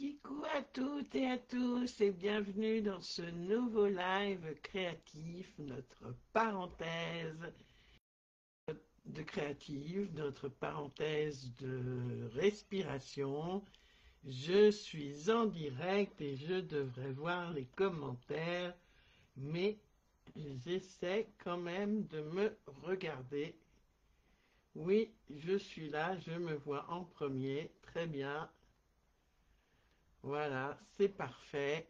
Kikou à toutes et à tous et bienvenue dans ce nouveau live créatif, notre parenthèse de créative, notre parenthèse de respiration. Je suis en direct et je devrais voir les commentaires, mais j'essaie quand même de me regarder. Oui, je suis là, je me vois en premier, très bien. Voilà, c'est parfait.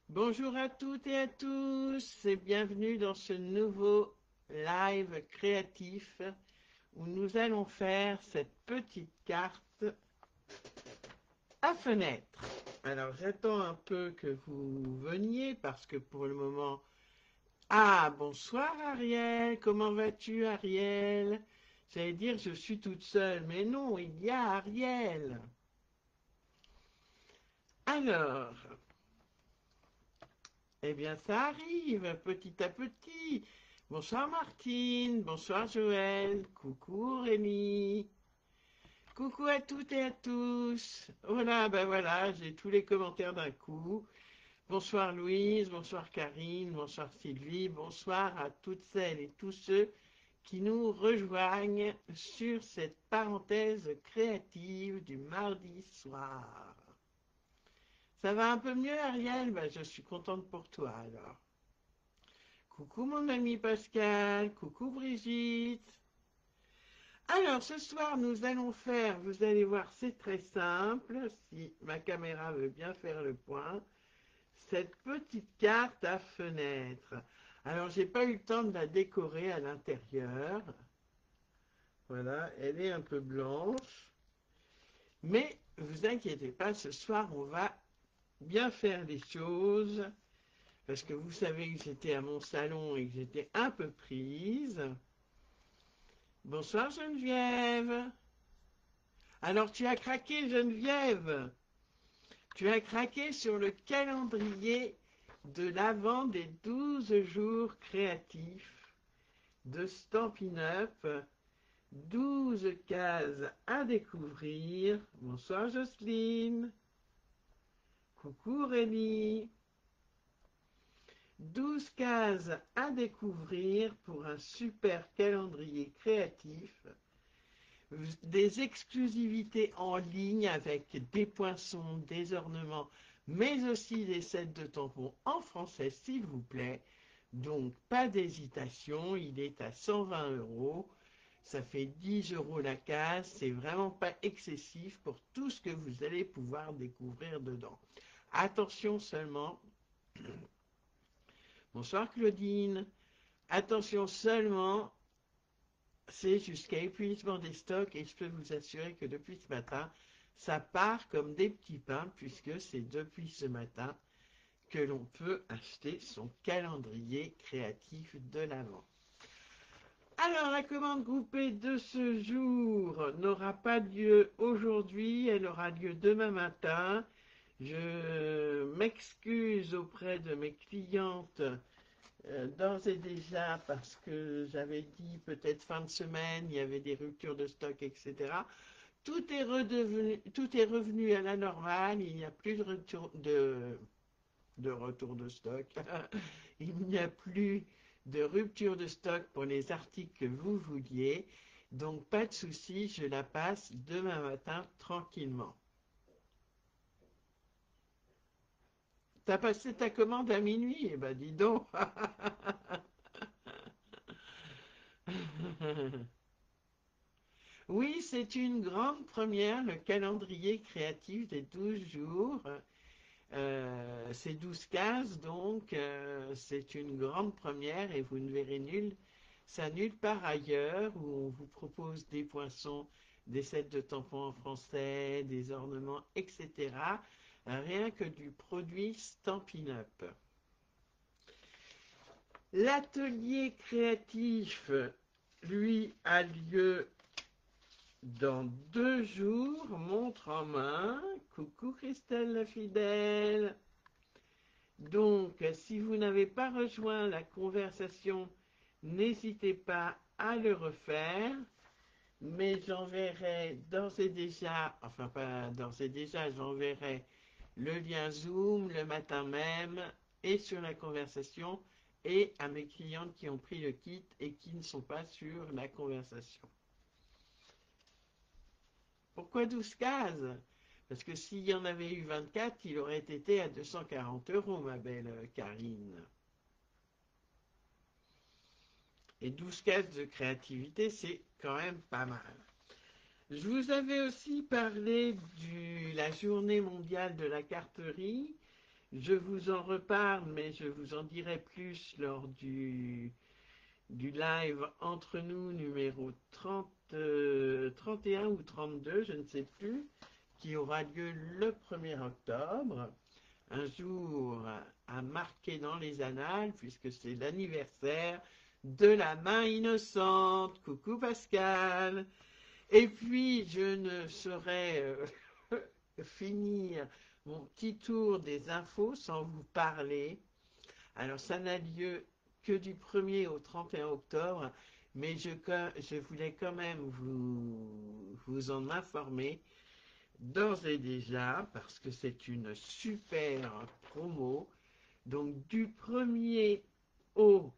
Bonjour à toutes et à tous et bienvenue dans ce nouveau live créatif où nous allons faire cette petite carte à fenêtre. Alors j'attends un peu que vous veniez parce que pour le moment... Ah, bonsoir Ariel, comment vas-tu Ariel? J'allais dire je suis toute seule, mais non, il y a Ariel. Alors, eh bien, ça arrive petit à petit. Bonsoir Martine, bonsoir Joël, coucou Aurélie, coucou à toutes et à tous. Voilà, ben voilà, j'ai tous les commentaires d'un coup. Bonsoir Louise, bonsoir Karine, bonsoir Sylvie, bonsoir à toutes celles et tous ceux qui nous rejoignent sur cette parenthèse créative du mardi soir. Ça va un peu mieux Ariel? Ben, je suis contente pour toi alors. Coucou mon ami Pascal, coucou Brigitte. Alors ce soir nous allons faire, vous allez voir c'est très simple, si ma caméra veut bien faire le point, cette petite carte à fenêtre. Alors j'ai pas eu le temps de la décorer à l'intérieur. Voilà, elle est un peu blanche. Mais vous inquiétez pas, ce soir on va bien faire les choses. Parce que vous savez que j'étais à mon salon et que j'étais un peu prise. Bonsoir Geneviève. Alors tu as craqué Geneviève. Tu as craqué sur le calendrier de l'avant des 12 jours créatifs de Stampin' Up. 12 cases à découvrir. Bonsoir Jocelyne. Coucou Aurélie. 12 cases à découvrir pour un super calendrier créatif. Des exclusivités en ligne avec des poinçons, des ornements, mais aussi des sets de tampons en français, s'il vous plaît. Donc, pas d'hésitation, il est à 120 €. Ça fait 10 € la case, c'est vraiment pas excessif pour tout ce que vous allez pouvoir découvrir dedans. Attention seulement, bonsoir Claudine, attention seulement, c'est jusqu'à épuisement des stocks et je peux vous assurer que depuis ce matin, ça part comme des petits pains puisque c'est depuis ce matin que l'on peut acheter son calendrier créatif de l'Avent. Alors, la commande groupée de ce jour n'aura pas lieu aujourd'hui, elle aura lieu demain matin. Je m'excuse auprès de mes clientes d'ores et déjà parce que j'avais dit peut-être fin de semaine, il y avait des ruptures de stock, etc. Tout est revenu à la normale, il n'y a plus de retour de stock. Il n'y a plus de rupture de stock pour les articles que vous vouliez. Donc pas de souci, je la passe demain matin tranquillement. T'as passé ta commande à minuit? Eh ben dis donc. Oui, c'est une grande première, le calendrier créatif des 12 jours. C'est 12 cases, donc c'est une grande première et vous ne verrez ça nulle part ailleurs où on vous propose des poinçons, des sets de tampons en français, des ornements, etc. Rien que du produit Stampin' Up. L'atelier créatif, lui, a lieu dans 2 jours, montre en main. Coucou Christelle la fidèle. Donc, si vous n'avez pas rejoint la conversation, n'hésitez pas à le refaire. mais j'enverrai d'ores et déjà, enfin pas d'ores et déjà, j'enverrai le lien Zoom le matin même et sur la conversation et à mes clientes qui ont pris le kit et qui ne sont pas sur la conversation. Pourquoi 12 cases? Parce que s'il y en avait eu 24, il aurait été à 240 euros, ma belle Karine. Et 12 cases de créativité, c'est quand même pas mal. Je vous avais aussi parlé de la journée mondiale de la carterie. Je vous en reparle, mais je vous en dirai plus lors du live entre nous numéro 30, 31 ou 32, je ne sais plus, qui aura lieu le 1er octobre. Un jour à marquer dans les annales, puisque c'est l'anniversaire de la main innocente. Coucou Pascal. Et puis, je ne saurais finir mon petit tour des infos sans vous parler. Alors, ça n'a lieu que du 1er au 31 octobre, mais je voulais quand même vous en informer d'ores et déjà, parce que c'est une super promo. Donc, du 1er au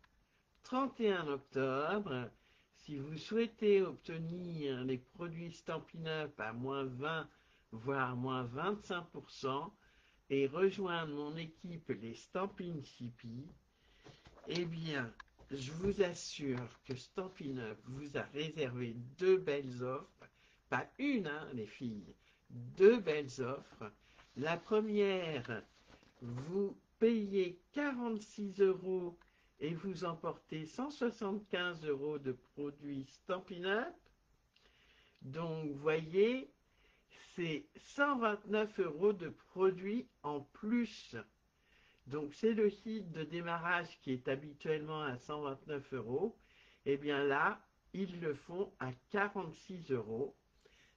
31 octobre, si vous souhaitez obtenir les produits Stampin' Up à moins 20, voire moins 25%, et rejoindre mon équipe les Stampin' Chippy, eh bien, je vous assure que Stampin' Up vous a réservé deux belles offres, pas une, hein, les filles, deux belles offres. La première, vous payez 46 euros et vous emportez 175 euros de produits Stampin' Up. Donc, voyez, c'est 129 euros de produits en plus. Donc, c'est le kit de démarrage qui est habituellement à 129 euros. Et bien là, ils le font à 46 euros.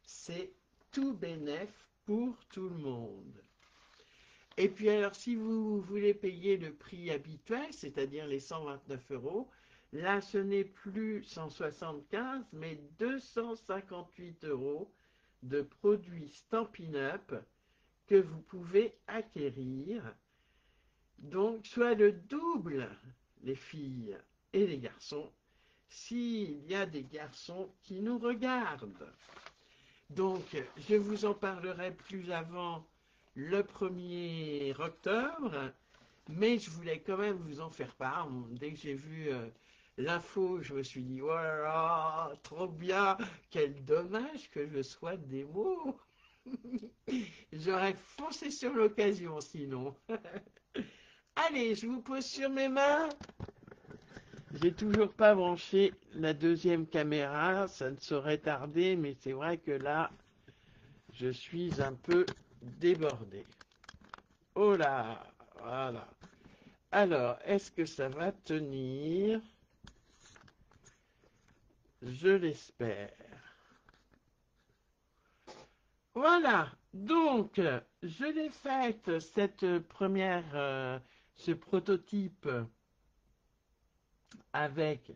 C'est tout bénef pour tout le monde. Et puis alors, si vous voulez payer le prix habituel, c'est-à-dire les 129 euros, là, ce n'est plus 175, mais 258 euros de produits Stampin' Up que vous pouvez acquérir. Donc, soit le double, les filles et les garçons, s'il y a des garçons qui nous regardent. Donc, je vous en parlerai plus avant le 1er octobre, mais je voulais quand même vous en faire part. Dès que j'ai vu l'info, je me suis dit, oh là là, trop bien, quel dommage que je sois des mots. J'aurais foncé sur l'occasion sinon. Allez, je vous pose sur mes mains. J'ai toujours pas branché la deuxième caméra, ça ne saurait tarder, mais c'est vrai que là, je suis un peu débordé. Oh là, voilà. Alors, est-ce que ça va tenir? Je l'espère. Voilà, donc, je l'ai faite, cette première, ce prototype avec,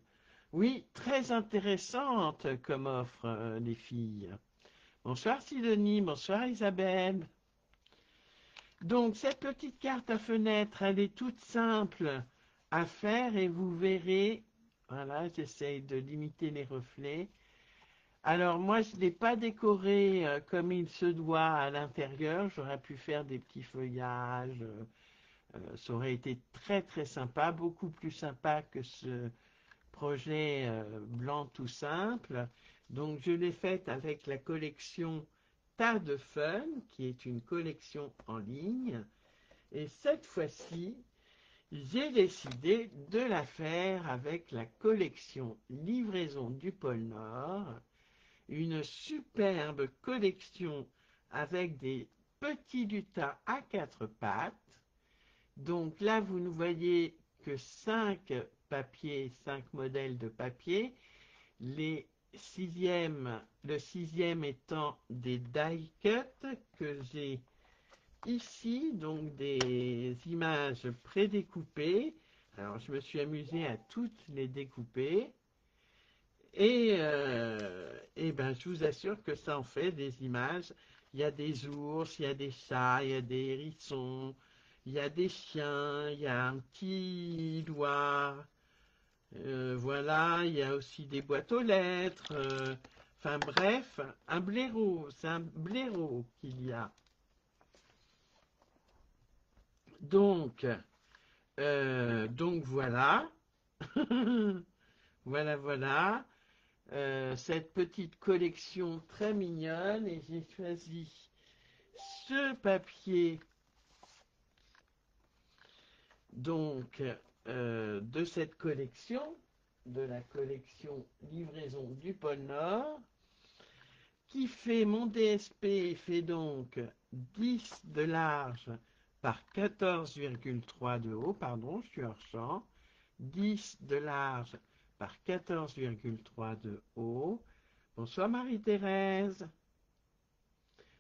oui, très intéressante comme offre, les filles. Bonsoir Sidonie, bonsoir Isabelle. Donc, cette petite carte à fenêtre, elle est toute simple à faire et vous verrez, voilà, j'essaye de limiter les reflets. Alors, moi, je ne l'ai pas décoré comme il se doit à l'intérieur. J'aurais pu faire des petits feuillages. Ça aurait été très, très sympa, beaucoup plus sympa que ce projet blanc tout simple. Donc, je l'ai faite avec la collection Tas de Fun, qui est une collection en ligne. Et cette fois-ci, j'ai décidé de la faire avec la collection Livraison du pôle Nord, une superbe collection avec des petits lutins à quatre pattes. Donc là, vous ne voyez que 5 papiers, 5 modèles de papier. Le sixième étant des die cut que j'ai ici, donc des images prédécoupées. Alors, je me suis amusé à toutes les découper. Et ben, je vous assure que ça en fait des images. Il y a des ours, il y a des chats, il y a des hérissons, il y a des chiens, il y a un petit doigt. Voilà, il y a aussi des boîtes aux lettres. Enfin bref, un blaireau, c'est un blaireau qu'il y a. Donc, donc voilà, voilà, voilà. Cette petite collection très mignonne et j'ai choisi ce papier donc de cette collection, de la collection Livraison du pôle Nord, qui fait mon DSP fait donc 10 de large par 14,3 de haut, pardon, je suis hors champ, 10 de large par 14,3 de haut. Bonsoir Marie-Thérèse.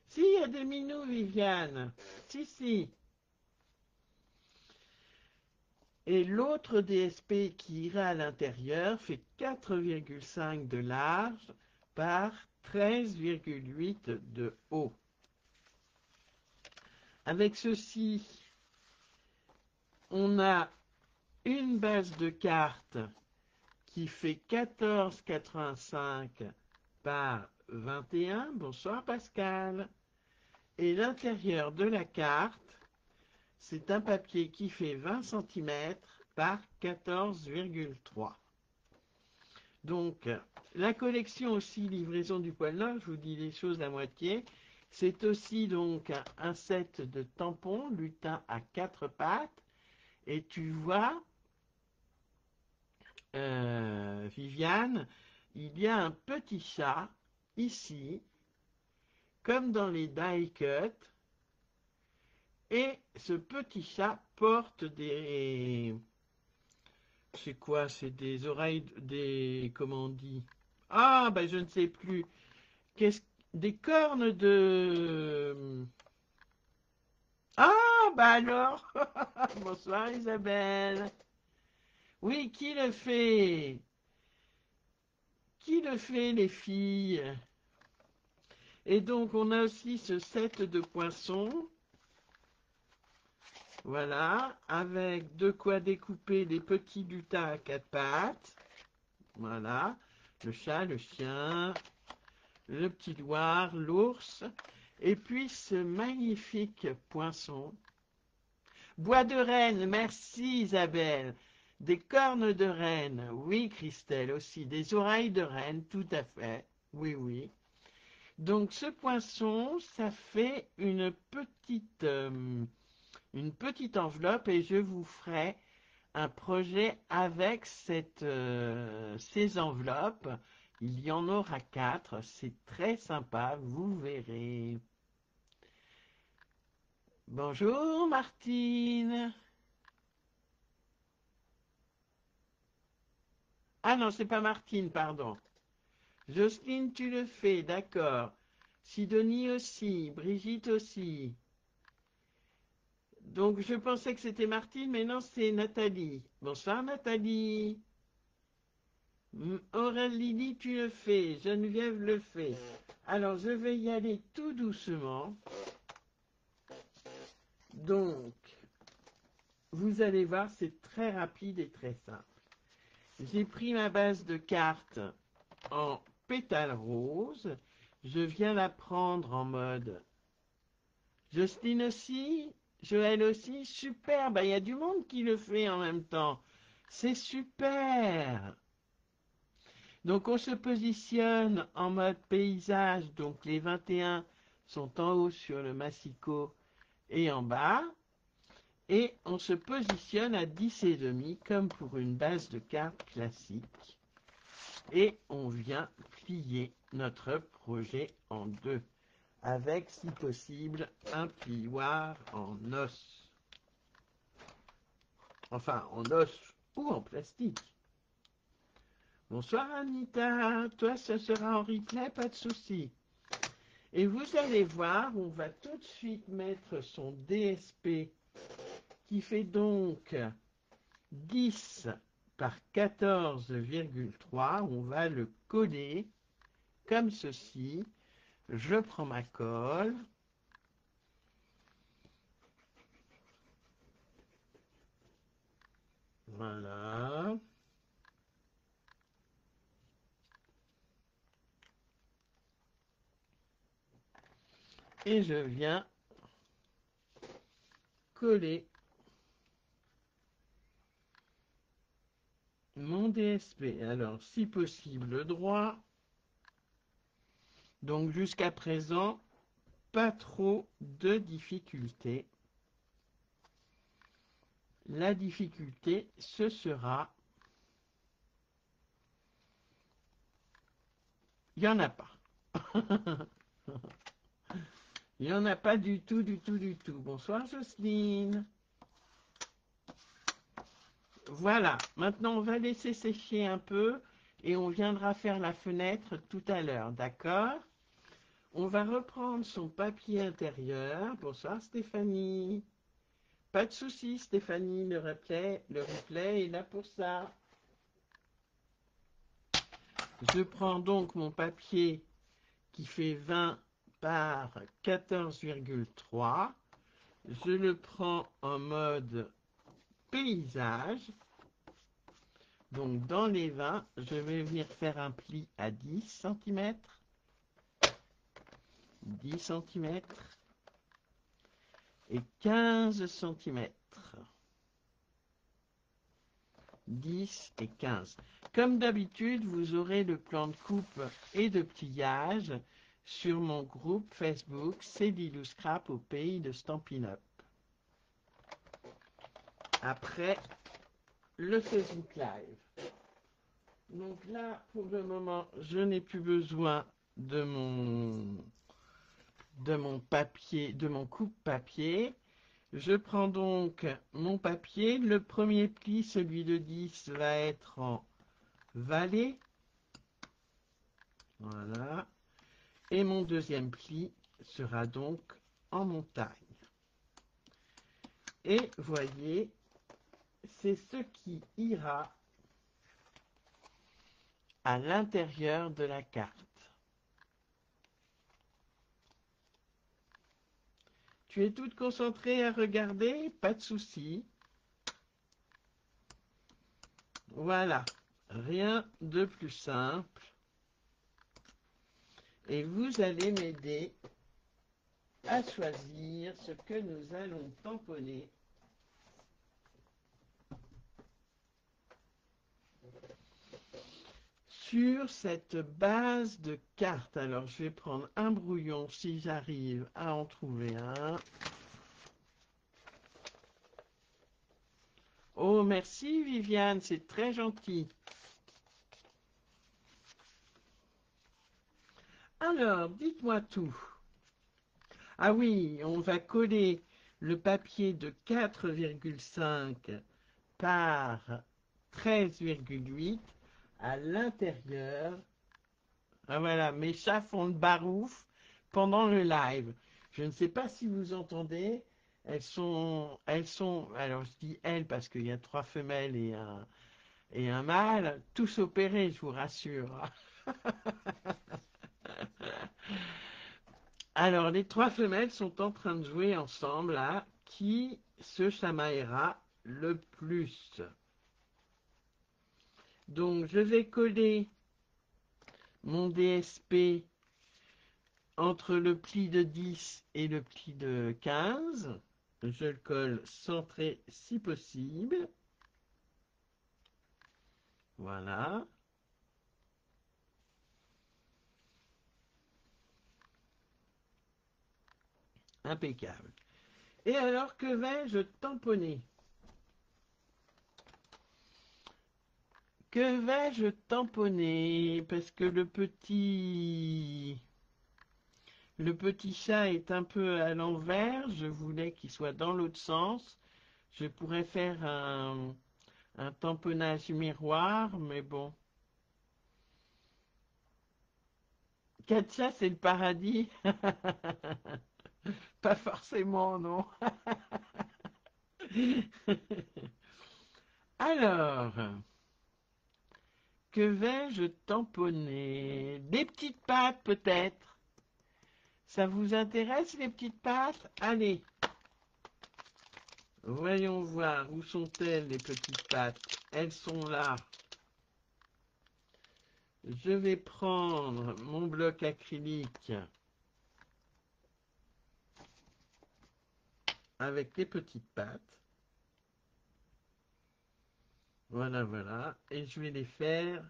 Si, il y a des minous, Viviane. Si, si. Et l'autre DSP qui ira à l'intérieur fait 4,5 de large par 13,8 de haut. Avec ceci, on a une base de cartes qui fait 14,85 par 21. Bonsoir Pascal. Et l'intérieur de la carte, c'est un papier qui fait 20 cm par 14,3. Donc, la collection aussi livraison du poil Nord, je vous dis les choses à moitié, c'est aussi donc un set de tampons lutin à 4 pattes. Et tu vois, Viviane, il y a un petit chat ici, comme dans les die cut, et ce petit chat porte des... C'est quoi? C'est des oreilles, des... Comment on dit? Ah, ben je ne sais plus. Qu'est-ce... Des cornes de... Ah, bah alors! Bonsoir Isabelle. Oui, qui le fait? Qui le fait, les filles? Et donc, on a aussi ce set de poinçons. Voilà, avec de quoi découper les petits lutins à 4 pattes. Voilà, le chat, le chien, le petit doigt, l'ours. Et puis ce magnifique poinçon. Bois de renne, merci Isabelle. Des cornes de renne, oui Christelle aussi. Des oreilles de renne, tout à fait. Oui, oui. Donc ce poinçon, ça fait une petite enveloppe et je vous ferai un projet avec ces enveloppes. Il y en aura 4, c'est très sympa, vous verrez. Bonjour Martine. Ah non, c'est pas Martine, pardon. Jocelyne, tu le fais, d'accord. Sidonie aussi, Brigitte aussi. Donc je pensais que c'était Martine, mais non, c'est Nathalie. Bonsoir Nathalie. Aurélie, tu le fais. Geneviève le fait. Alors je vais y aller tout doucement. Donc, vous allez voir, c'est très rapide et très simple. J'ai pris ma base de cartes en pétales roses. Je viens la prendre en mode Justine aussi, Joël aussi, super, bah, il y a du monde qui le fait en même temps. C'est super. Donc on se positionne en mode paysage, donc les 21 sont en haut sur le massicot et en bas. Et on se positionne à 10,5 comme pour une base de cartes classique. Et on vient plier notre projet en deux, avec si possible un plioir en os. Enfin, en os ou en plastique. Bonsoir Anita, toi ça sera en replay, pas de souci. Et vous allez voir, on va tout de suite mettre son DSP qui fait donc 10 par 14,3. On va le coller comme ceci. Je prends ma colle. Voilà. Et je viens coller mon DSP. Alors, si possible, droit. Donc, jusqu'à présent, pas trop de difficultés. La difficulté, ce sera... Il n'y en a pas. Il n'y en a pas du tout, du tout, du tout. Bonsoir Jocelyne. Voilà, maintenant on va laisser sécher un peu et on viendra faire la fenêtre tout à l'heure, d'accord? On va reprendre son papier intérieur. Bonsoir Stéphanie. Pas de souci Stéphanie, le replay est là pour ça. Je prends donc mon papier qui fait 20 par 14,3. Je le prends en mode paysage. Donc dans les 20, je vais venir faire un pli à 10 cm, 10 cm et 15 cm. 10 et 15. Comme d'habitude, vous aurez le plan de coupe et de pliage sur mon groupe Facebook C'est Lilou Scrap au pays de Stampin' Up. Après le Facebook Live. Donc là, pour le moment, je n'ai plus besoin de mon papier, de mon coupe-papier. Je prends donc mon papier. Le premier pli, celui de 10, va être en vallée. Voilà. Et mon deuxième pli sera donc en montagne. Et voyez, c'est ce qui ira à l'intérieur de la carte. Tu es toute concentrée à regarder? Pas de souci. Voilà, rien de plus simple. Et vous allez m'aider à choisir ce que nous allons tamponner. Sur cette base de cartes. Alors, je vais prendre un brouillon si j'arrive à en trouver un. Oh, merci Viviane, c'est très gentil. Alors, dites-moi tout. Ah oui, on va coller le papier de 4,5 par 13,8 à l'intérieur. Ah voilà, mes chats font le barouf pendant le live. Je ne sais pas si vous entendez. Alors je dis elles parce qu'il y a 3 femelles et un mâle, tous opérés, je vous rassure. Alors les 3 femelles sont en train de jouer ensemble à qui se chamaillera le plus. Donc je vais coller mon DSP entre le pli de 10 et le pli de 15. Je le colle centré si possible. Voilà. Impeccable. Et alors, que vais-je tamponner? Que vais-je tamponner? Parce que le petit chat est un peu à l'envers. Je voulais qu'il soit dans l'autre sens. Je pourrais faire un tamponnage miroir, mais bon. Katja, c'est le paradis. Pas forcément, non. Alors, Que vais-je tamponner? Des petites pâtes peut-être? Ça vous intéresse les petites pâtes? Allez, voyons voir, où sont-elles les petites pâtes? Elles sont là. Je vais prendre mon bloc acrylique avec les petites pâtes. Voilà, voilà. Et je vais les faire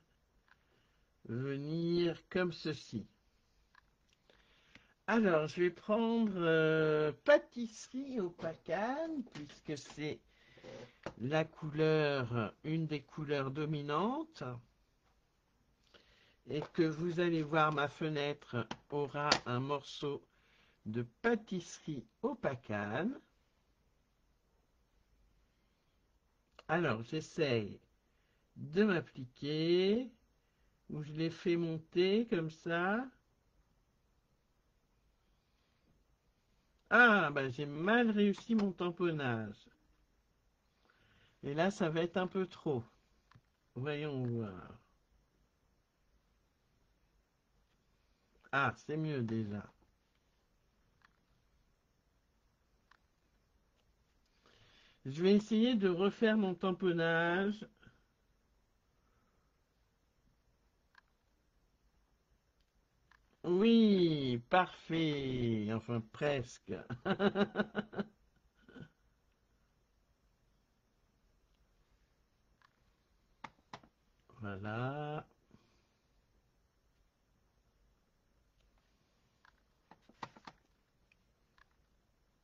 venir comme ceci. Alors, je vais prendre pâtisserie au pacane, puisque c'est la couleur, une des couleurs dominantes. Et que vous allez voir, ma fenêtre aura un morceau de pâtisserie au pacane. Alors, j'essaye de m'appliquer, où je l'ai fait monter comme ça. Ah, ben j'ai mal réussi mon tamponnage. Et là, ça va être un peu trop. Voyons voir. Ah, c'est mieux déjà. Je vais essayer de refaire mon tamponnage. Oui, parfait. Enfin, presque. Voilà.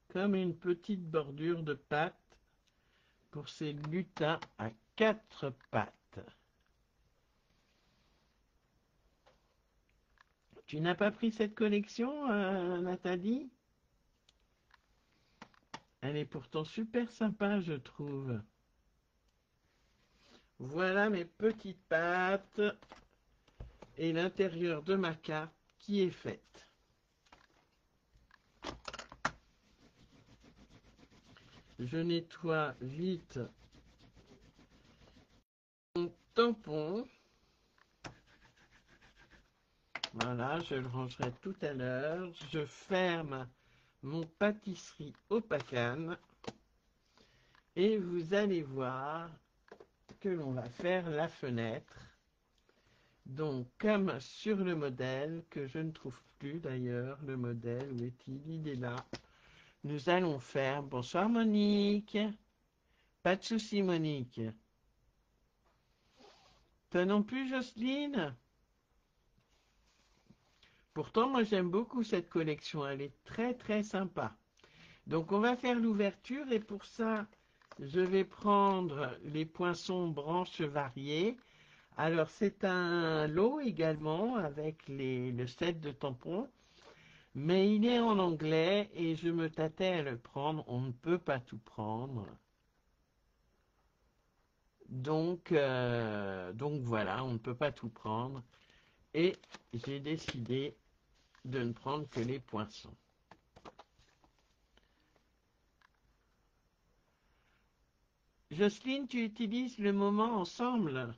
Comme une petite bordure de pâte pour ces lutins à quatre pattes. Tu n'as pas pris cette collection, Nathalie? Elle est pourtant super sympa, je trouve. Voilà mes petites pâtes et l'intérieur de ma carte qui est faite. Je nettoie vite mon tampon. Voilà, je le rangerai tout à l'heure. Je ferme mon pâtisserie au pacane. Et vous allez voir que l'on va faire la fenêtre. Donc, comme sur le modèle, que je ne trouve plus d'ailleurs, le modèle, où est-il? Il est là. Nous allons faire... Bonsoir Monique. Pas de souci Monique. Toi non plus Jocelyne? Pourtant, moi j'aime beaucoup cette collection, elle est très très sympa. Donc on va faire l'ouverture et pour ça, je vais prendre les poinçons branches variées. Alors c'est un lot également avec le set de tampons, mais il est en anglais et je me tâtais à le prendre, on ne peut pas tout prendre. Donc voilà, on ne peut pas tout prendre et j'ai décidé de ne prendre que les poinçons. Jocelyne, tu utilises le moment ensemble.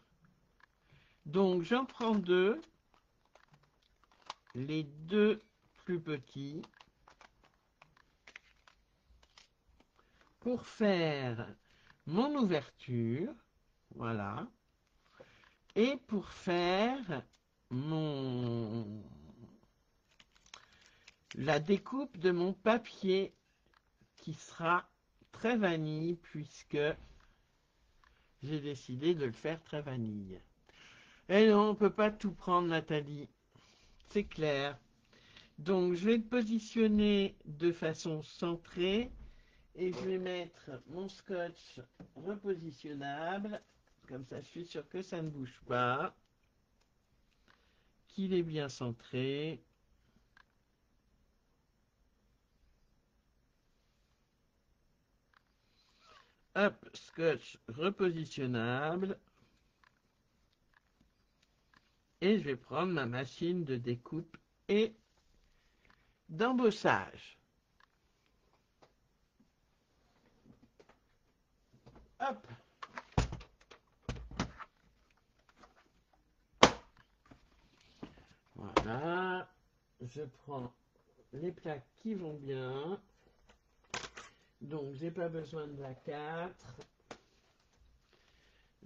Donc j'en prends deux, les deux plus petits, pour faire mon ouverture, voilà, et pour faire la découpe de mon papier qui sera très vanille puisque j'ai décidé de le faire très vanille. Et non, on ne peut pas tout prendre, Nathalie. C'est clair. Donc, je vais le positionner de façon centrée et je vais mettre mon scotch repositionnable. Comme ça, je suis sûr que ça ne bouge pas. Qu'il est bien centré. Hop, scotch repositionnable. Et je vais prendre ma machine de découpe et d'embossage. Hop. Voilà. Je prends les plaques qui vont bien. Donc, j'ai pas besoin de la 4.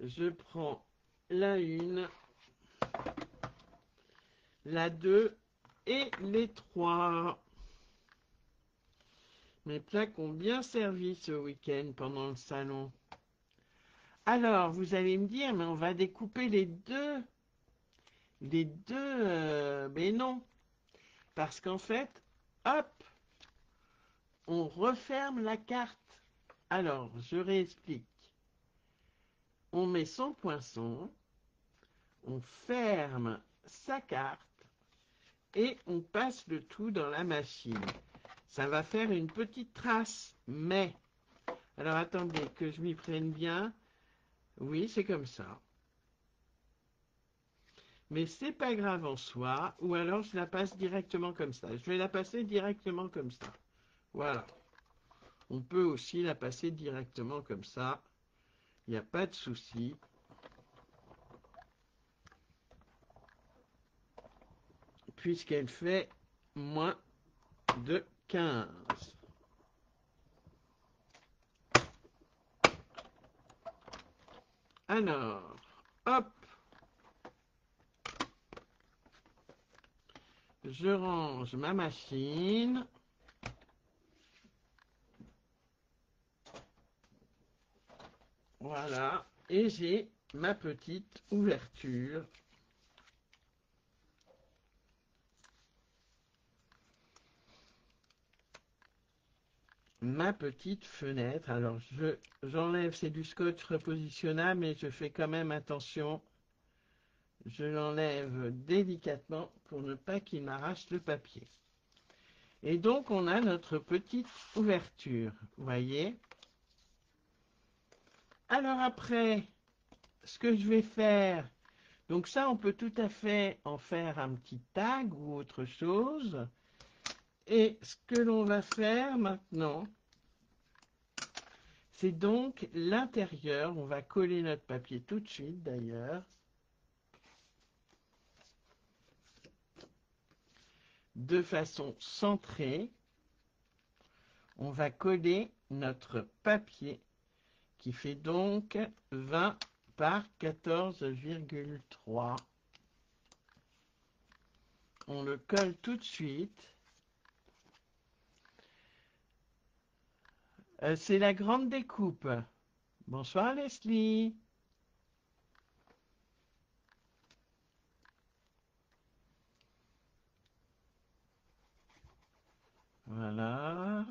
Je prends la 1, la 2 et les 3. Mes plaques ont bien servi ce week-end pendant le salon. Alors, vous allez me dire, mais on va découper les deux. Les deux, mais non. Parce qu'en fait, hop, on referme la carte. Alors, je réexplique. On met son poinçon, on ferme sa carte et on passe le tout dans la machine. Ça va faire une petite trace, mais... Alors, attendez, que je m'y prenne bien. Oui, c'est comme ça. Mais c'est pas grave en soi, ou alors je la passe directement comme ça. Je vais la passer directement comme ça. Voilà. On peut aussi la passer directement comme ça. Il n'y a pas de souci. Puisqu'elle fait moins de 15. Alors, hop. Je range ma machine. Voilà. Et j'ai ma petite ouverture. Ma petite fenêtre. Alors, j'enlève, c'est du scotch repositionnable, mais je fais quand même attention. Je l'enlève délicatement pour ne pas qu'il m'arrache le papier. Et donc, on a notre petite ouverture. Vous voyez? Alors après, ce que je vais faire, donc ça, on peut tout à fait en faire un petit tag ou autre chose. Et ce que l'on va faire maintenant, c'est donc l'intérieur. On va coller notre papier tout de suite d'ailleurs. De façon centrée, on va coller notre papier qui fait donc 20 par 14,3. On le colle tout de suite. C'est la grande découpe. Bonsoir Leslie. Voilà.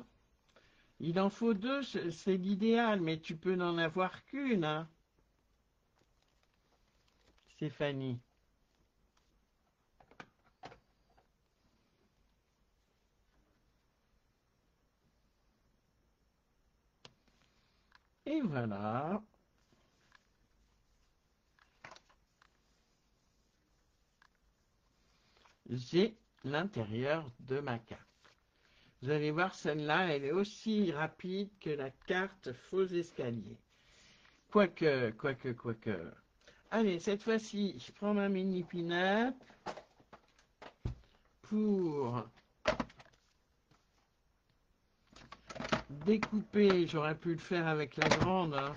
Il en faut deux, c'est l'idéal, mais tu peux n'en avoir qu'une, hein, Stéphanie. Et voilà. J'ai l'intérieur de ma carte. Vous allez voir, celle-là, elle est aussi rapide que la carte faux escalier. Quoique. Allez, cette fois-ci, je prends ma mini pin-up pour découper. J'aurais pu le faire avec la grande, hein.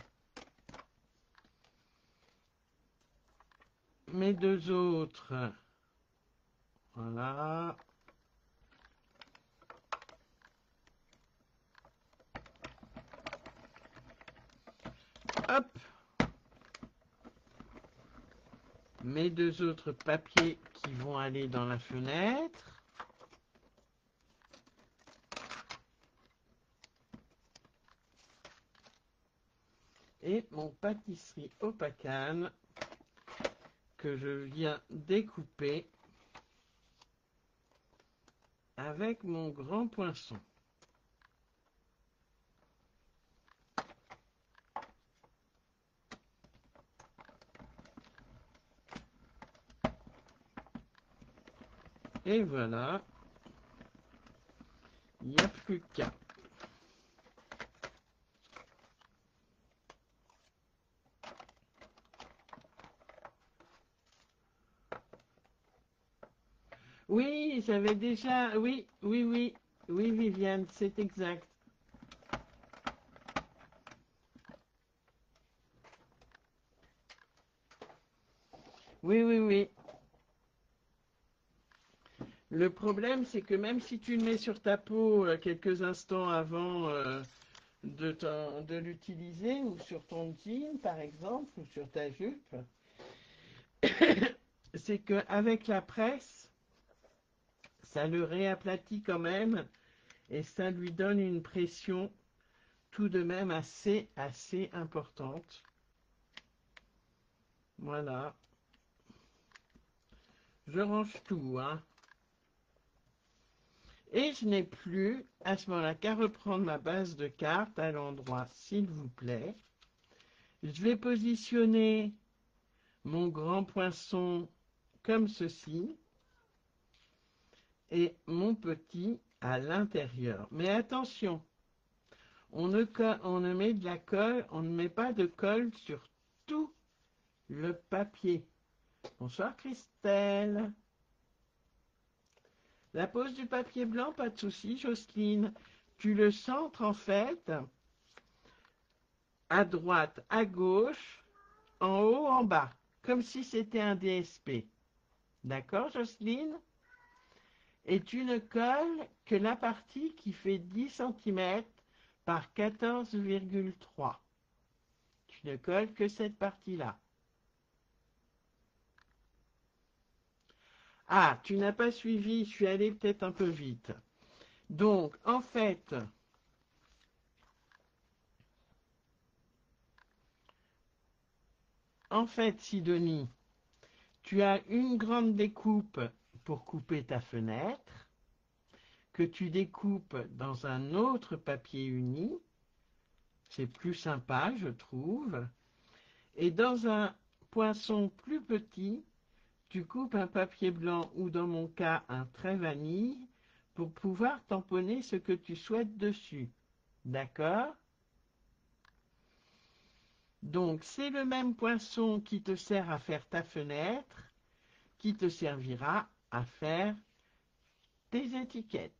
Mes deux autres. Voilà. Hop. Mes deux autres papiers qui vont aller dans la fenêtre. Et mon pâtisserie au pacane que je viens découper avec mon grand poinçon. Et voilà, il n'y a plus qu'à. j'avais déjà... Oui, oui, oui. Oui, Viviane, c'est exact. Oui, oui, oui. Le problème, c'est que même si tu le mets sur ta peau quelques instants avant de l'utiliser, ou sur ton jean, par exemple, ou sur ta jupe, c'est qu'avec la presse, ça le réaplatit quand même, et ça lui donne une pression tout de même assez importante. Voilà. Je range tout, hein. Et je n'ai plus, à ce moment-là, qu'à reprendre ma base de cartes à l'endroit, s'il vous plaît. Je vais positionner mon grand poinçon comme ceci et mon petit à l'intérieur. Mais attention, on ne met de la colle, on ne met pas de colle sur tout le papier. Bonsoir Christelle. La pose du papier blanc, pas de souci, Jocelyne. Tu le centres en fait à droite, à gauche, en haut, en bas, comme si c'était un DSP. D'accord, Jocelyne? Et tu ne colles que la partie qui fait 10 cm par 14,3. Tu ne colles que cette partie-là. Ah, tu n'as pas suivi, je suis allé peut-être un peu vite. Donc, en fait, Sidonie, tu as une grande découpe pour couper ta fenêtre, que tu découpes dans un autre papier uni. C'est plus sympa, je trouve. Et dans un poinçon plus petit, tu coupes un papier blanc ou dans mon cas un trait vanille pour pouvoir tamponner ce que tu souhaites dessus. D'accord? Donc c'est le même poinçon qui te sert à faire ta fenêtre, qui te servira à faire tes étiquettes.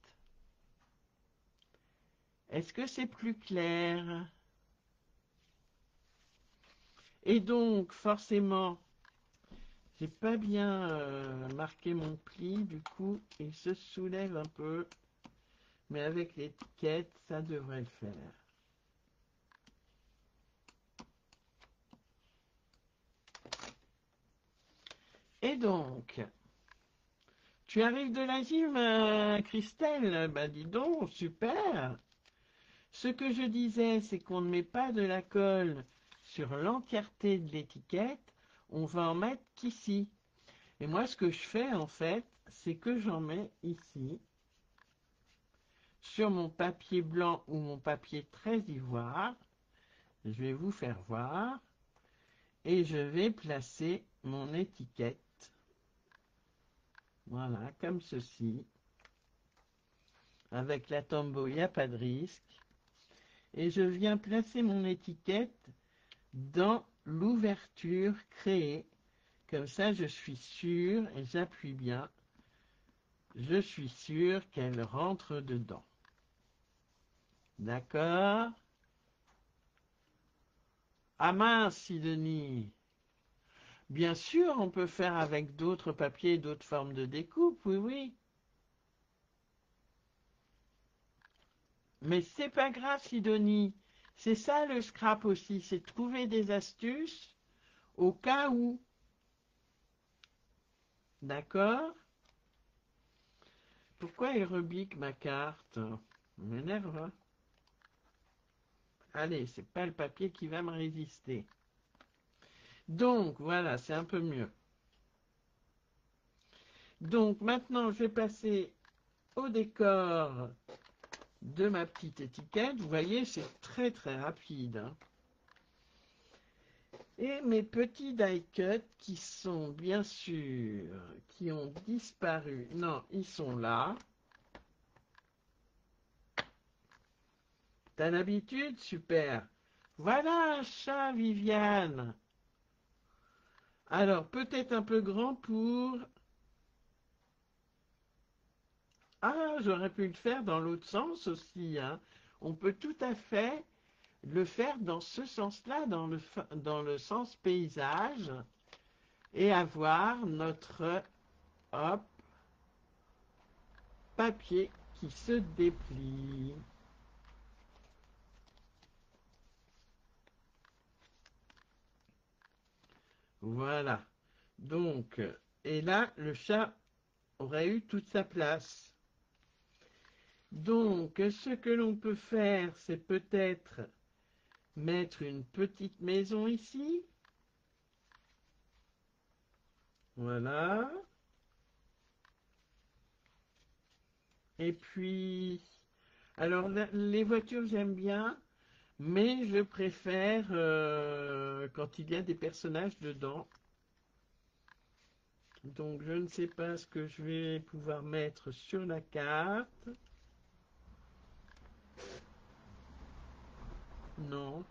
Est-ce que c'est plus clair? Et donc forcément, j'ai pas bien marqué mon pli, du coup il se soulève un peu. Mais avec l'étiquette, ça devrait le faire. Et donc, tu arrives de la gym, Christelle? Bah dis donc, super. Ce que je disais, c'est qu'on ne met pas de la colle sur l'entièreté de l'étiquette, on va en mettre qu'ici. Et moi, ce que je fais, en fait, c'est que j'en mets ici, sur mon papier blanc ou mon papier très ivoire. Je vais vous faire voir. Et je vais placer mon étiquette. Voilà, comme ceci. Avec la tombow, il n'y a pas de risque. Et je viens placer mon étiquette dans l'ouverture créée. Comme ça, je suis sûr, et j'appuie bien, je suis sûr qu'elle rentre dedans. D'accord? Ah mince, Sidonie. Bien sûr, on peut faire avec d'autres papiers, d'autres formes de découpe, oui, oui. Mais c'est pas grave, Sidonie. C'est ça le scrap aussi, c'est trouver des astuces au cas où. D'accord? Pourquoi il rebique ma carte? Ça m'énerve, hein? Allez, c'est pas le papier qui va me résister. Donc, voilà, c'est un peu mieux. Donc, maintenant, je vais passer au décor de ma petite étiquette. Vous voyez, c'est très très rapide, hein. Et mes petits die cuts qui sont bien sûr, qui ont disparu. Non, ils sont là. T'as l'habitude? Super. Voilà un chat, Viviane. Alors, peut-être un peu grand pour... Ah, j'aurais pu le faire dans l'autre sens aussi, hein. On peut tout à fait le faire dans ce sens-là, dans le sens paysage, et avoir notre, hop, papier qui se déplie. Voilà. Donc, et là, le chat aurait eu toute sa place. Donc, ce que l'on peut faire, c'est peut-être mettre une petite maison ici. Voilà. Et puis, alors les voitures, j'aime bien, mais je préfère quand il y a des personnages dedans. Donc, je ne sais pas ce que je vais pouvoir mettre sur la carte. Non.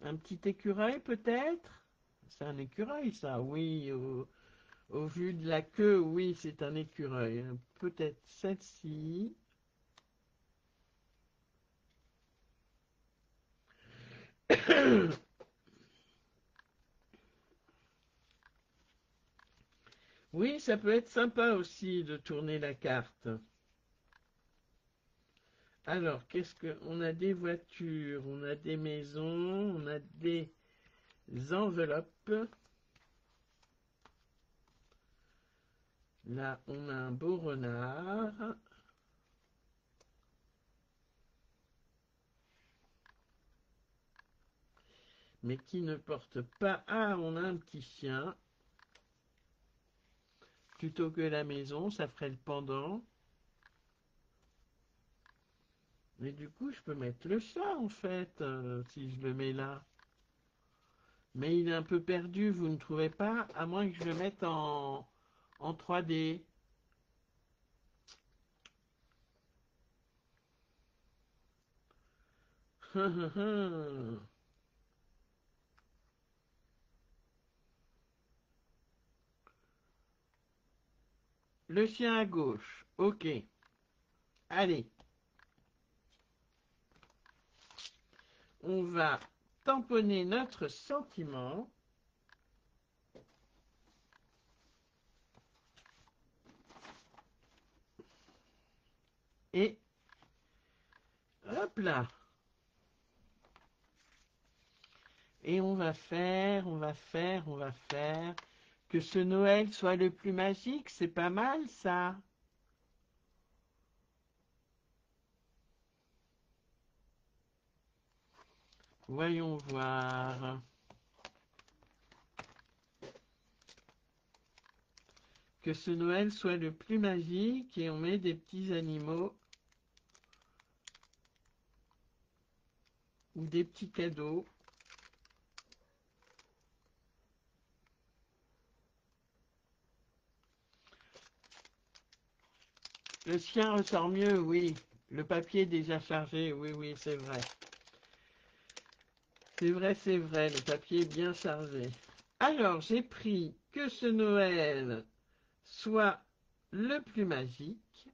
Un petit écureuil, peut-être? C'est un écureuil, ça, oui. Au vu de la queue, oui, c'est un écureuil. Peut-être celle-ci. Oui, ça peut être sympa aussi de tourner la carte. Alors, qu'est-ce que... On a des voitures, on a des maisons, on a des enveloppes. Là, on a un beau renard. Mais qui ne porte pas... Ah, on a un petit chien. Plutôt que la maison, ça ferait le pendant. Mais du coup, je peux mettre le chat, en fait, si je le mets là. Mais il est un peu perdu, vous ne trouvez pas? À moins que je le mette en 3D. Le chien à gauche. Ok. Allez. On va tamponner notre sentiment. Et hop là. Et on va faire que ce Noël soit le plus magique. C'est pas mal ça. Voyons voir. Que ce Noël soit le plus magique et on met des petits animaux ou des petits cadeaux. Le chien ressort mieux, oui. Le papier est déjà chargé, oui, oui, c'est vrai. C'est vrai, le papier est bien chargé. Alors, j'ai pris que ce Noël soit le plus magique.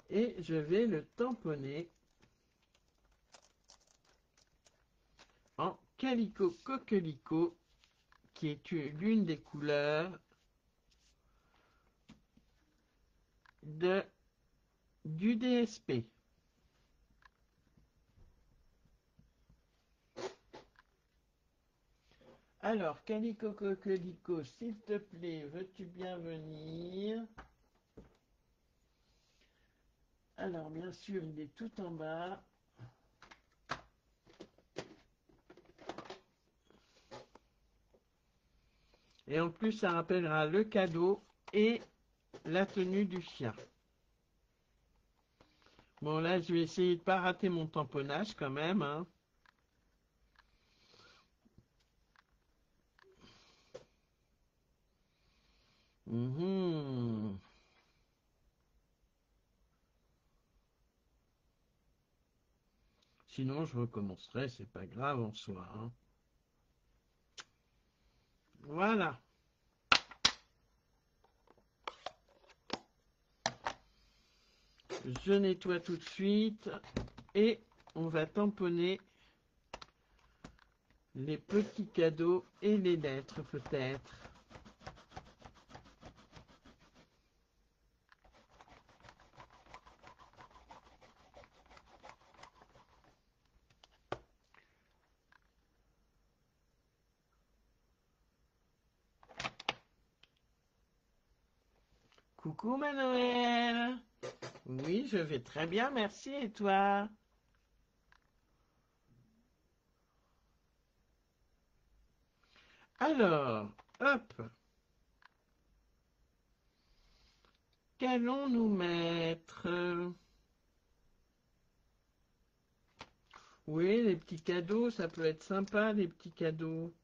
Et je vais le tamponner en Calico Coquelicot, qui est l'une des couleurs de, du DSP. Alors, Calico Coquelicot, s'il te plaît, veux-tu bien venir? Alors, bien sûr, il est tout en bas. Et en plus, ça rappellera le cadeau et la tenue du chien. Bon, là, je vais essayer de ne pas rater mon tamponnage quand même, hein. Mhm. Sinon, je recommencerai, c'est pas grave en soi, hein. Voilà. Je nettoie tout de suite et on va tamponner les petits cadeaux et les lettres peut-être. Coucou Manuel. Oui, je vais très bien, merci. Et toi? Alors, hop, qu'allons-nous mettre? Oui, les petits cadeaux, ça peut être sympa, les petits cadeaux.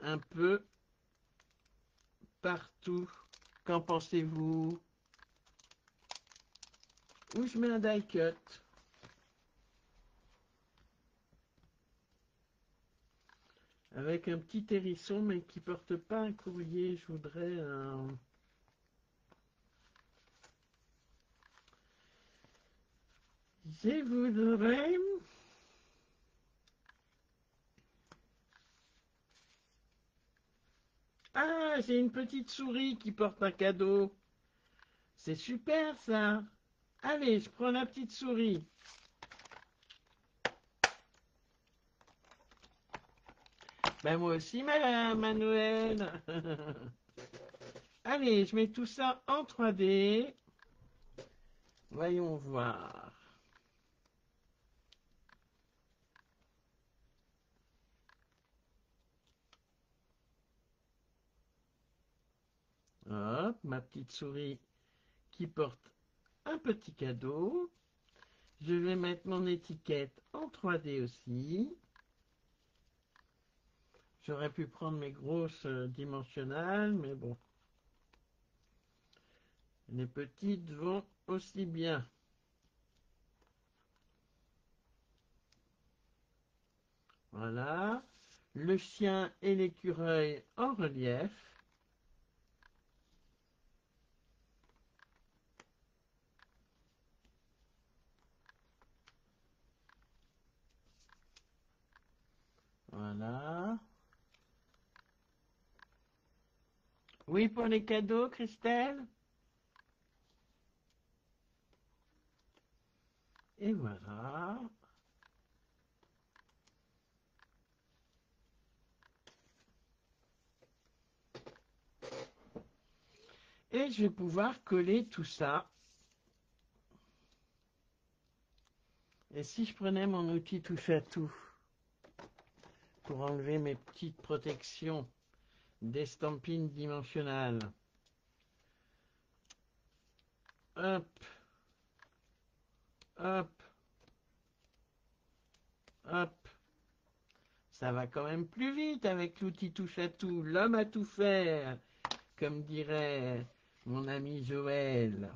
Un peu partout. Qu'en pensez-vous? Où je mets un die cut? Avec un petit hérisson, mais qui porte pas un courrier. Je voudrais un... Je voudrais... Ah, j'ai une petite souris qui porte un cadeau. C'est super ça. Allez, je prends la petite souris. Ben moi aussi, Manuel. Allez, je mets tout ça en 3D. Voyons voir. Hop, ma petite souris qui porte un petit cadeau. Je vais mettre mon étiquette en 3D aussi. J'aurais pu prendre mes grosses dimensionnelles, mais bon. Les petites vont aussi bien. Voilà. Le chien et l'écureuil en relief. Voilà. Oui, pour les cadeaux, Christelle. Et voilà. Et je vais pouvoir coller tout ça. Et si je prenais mon outil touche à tout pour enlever mes petites protections d'estampines dimensionnelles. Hop, hop, hop. Ça va quand même plus vite avec l'outil touche à tout. L'homme a tout faire, comme dirait mon ami Joël.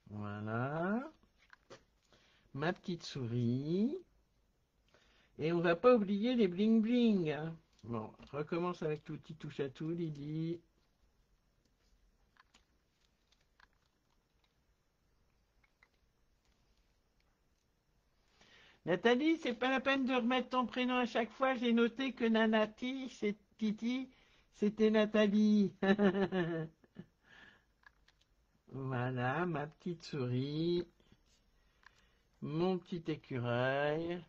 Voilà. Ma petite souris. Et on va pas oublier les bling bling. Hein. Bon, recommence avec l'outil touche à tout, Lydie. Nathalie, c'est pas la peine de remettre ton prénom à chaque fois. J'ai noté que Nanati, c'est Titi, c'était Nathalie. Voilà, ma petite souris, mon petit écureuil.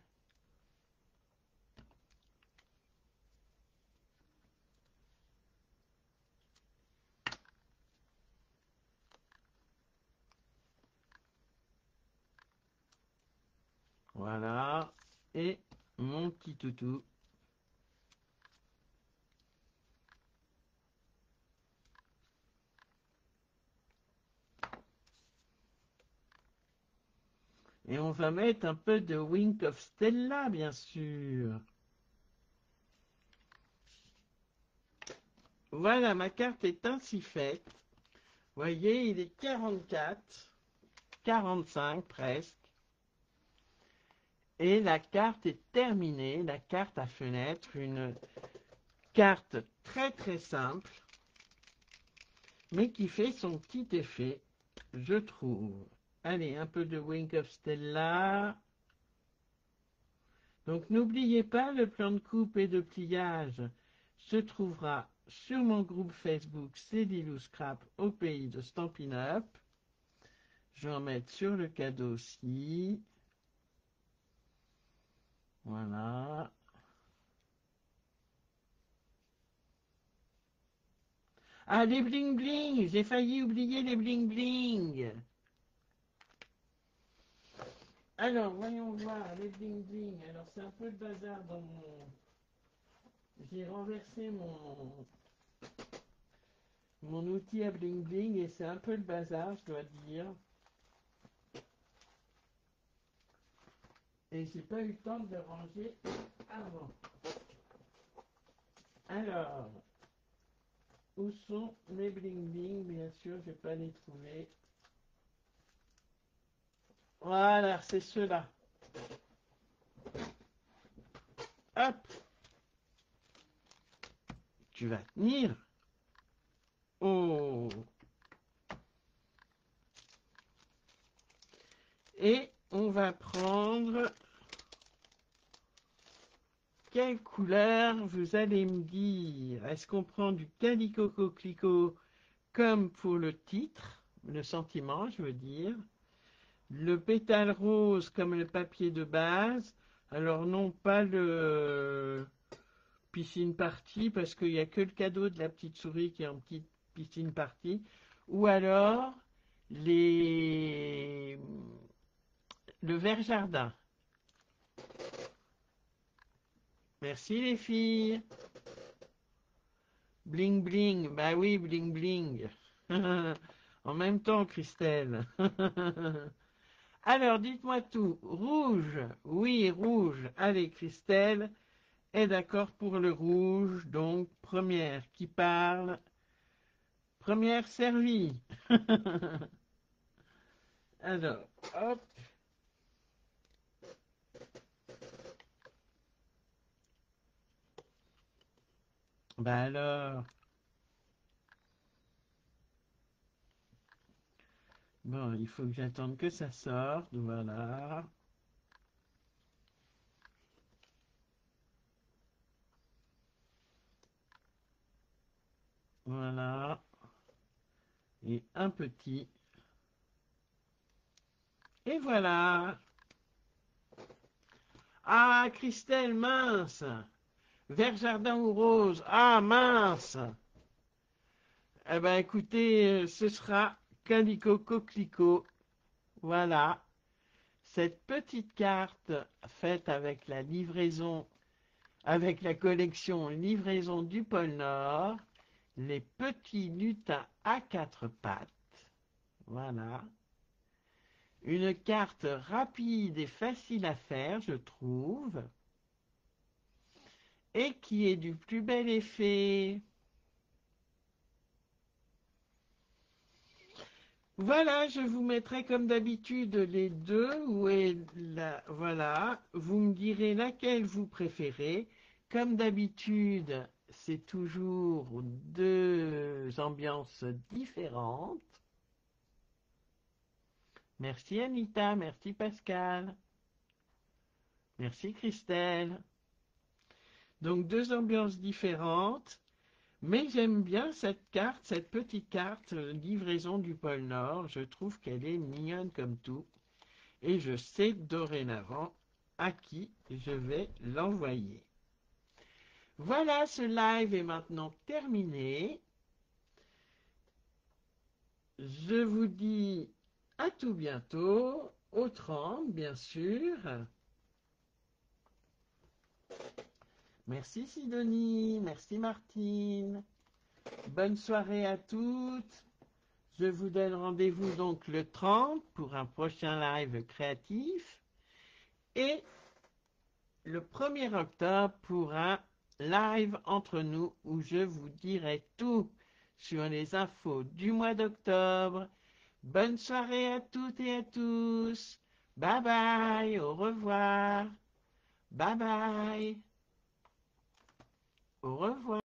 Voilà, et mon petit toutou. Et on va mettre un peu de Wink of Stella, bien sûr. Voilà, ma carte est ainsi faite. Voyez, il est 44, 45 presque. Et la carte est terminée, la carte à fenêtre, une carte très très simple, mais qui fait son petit effet, je trouve. Allez, un peu de Wink of Stella. Donc n'oubliez pas, le plan de coupe et de pliage se trouvera sur mon groupe Facebook C'est Lilou Scrap au pays de Stampin' Up. Je vais en mettre sur le cadeau aussi. Voilà. Ah, les bling bling! J'ai failli oublier les bling bling! Alors, voyons voir, les bling bling. Alors, c'est un peu le bazar dans mon... J'ai renversé mon outil à bling bling et c'est un peu le bazar, je dois dire. Et j'ai pas eu le temps de le ranger avant. Alors, où sont mes bling bling? Bien sûr, je vais pas les trouver. Voilà, c'est ceux-là. Hop, tu vas tenir. Oh. Et on va prendre... Quelle couleur vous allez me dire? Est-ce qu'on prend du calico coquelicot comme pour le titre, le sentiment, je veux dire, le pétale rose comme le papier de base, alors non pas le piscine party parce qu'il n'y a que le cadeau de la petite souris qui est en petite piscine party, ou alors les le vert jardin. Merci les filles. Bling bling, bah oui, bling bling. En même temps, Christelle. Alors, dites-moi tout. Rouge, oui, rouge. Allez, Christelle est d'accord pour le rouge. Donc, première qui parle. Première servie. Alors, hop. Bah alors. Bon, il faut que j'attende que ça sorte. Voilà. Voilà. Et un petit. Et voilà. Ah, Christelle, mince. Vert jardin ou rose? Ah, mince! Eh ben, écoutez, ce sera Calico Coquelicot. Voilà. Cette petite carte faite avec la livraison, avec la collection Livraison du pôle Nord, les petits lutins à quatre pattes. Voilà. Une carte rapide et facile à faire, je trouve, et qui est du plus bel effet. Voilà, je vous mettrai comme d'habitude les deux, où est la, voilà, vous me direz laquelle vous préférez. Comme d'habitude, c'est toujours deux ambiances différentes. Merci Anita, merci Pascal, merci Christelle. Donc deux ambiances différentes, mais j'aime bien cette carte, cette petite carte livraison du pôle Nord. Je trouve qu'elle est mignonne comme tout. Et je sais dorénavant à qui je vais l'envoyer. Voilà, ce live est maintenant terminé. Je vous dis à tout bientôt, au 30 bien sûr. Merci Sidonie, merci Martine. Bonne soirée à toutes. Je vous donne rendez-vous donc le 30 pour un prochain live créatif. Et le 1er octobre pour un live entre nous où je vous dirai tout sur les infos du mois d'octobre. Bonne soirée à toutes et à tous. Bye bye, au revoir. Bye bye. Au revoir.